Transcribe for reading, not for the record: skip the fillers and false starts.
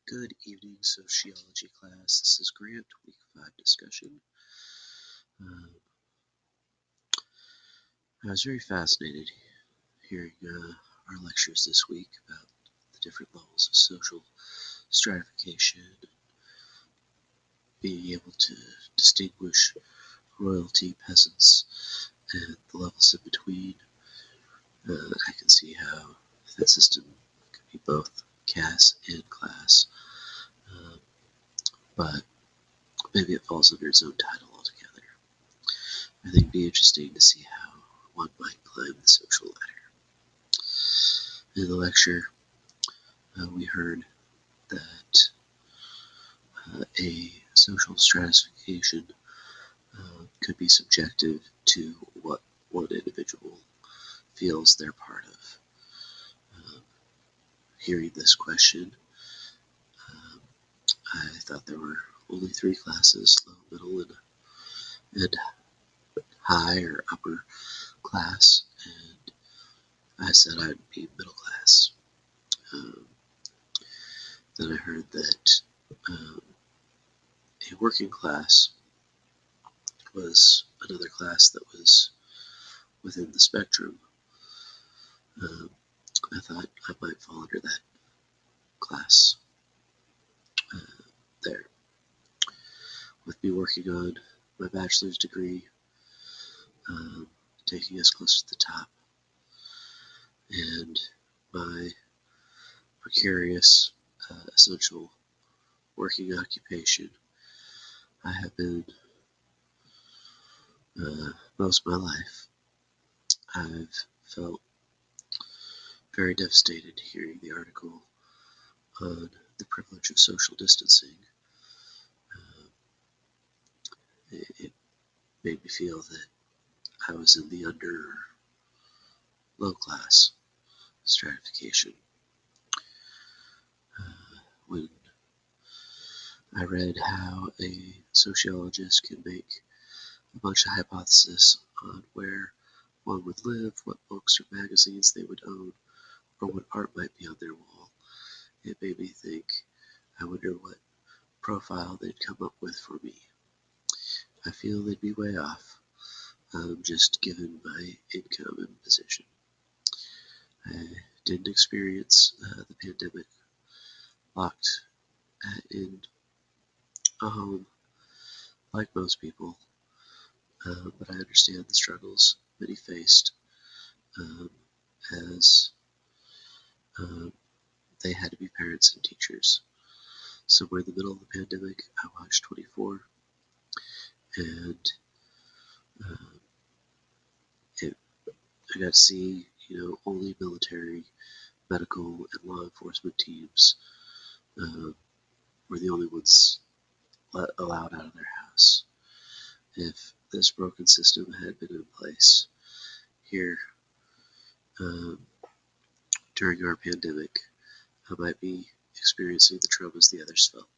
Good evening, sociology class. This is Grant, week 5 discussion. I was very fascinated hearing our lectures this week about the different levels of social stratification, being able to distinguish royalty, peasants, and the levels in between. I can see how that system could be both caste and class, but maybe it falls under its own title altogether. I think it'd be interesting to see how one might climb the social ladder. In the lecture, we heard that a social stratification could be subjective to what one individual feels they're part of. Hearing this question, I thought there were only 3 classes: low, middle, and high or upper class, and I said I'd be middle class. Then I heard that a working class was another class that was within the spectrum. I thought I might fall under that class there. With me working on my bachelor's degree, taking us close to the top, and my precarious, essential working occupation, I have been, most of my life, I've felt very devastated hearing the article on the privilege of social distancing. It made me feel that I was in the under or low class stratification. When I read how a sociologist can make a bunch of hypotheses on where one would live, what books or magazines they would own, or what art might be on their wall, it made me think, I wonder what profile they'd come up with for me. I feel they'd be way off, just given my income and position. I didn't experience the pandemic locked in a home like most people, but I understand the struggles many faced as they had to be parents and teachers. Somewhere in the middle of the pandemic, I watched 24, and I got to see, only military, medical, and law enforcement teams were the only ones allowed out of their house. If this broken system had been in place here during our pandemic, I might be experiencing the traumas the others felt.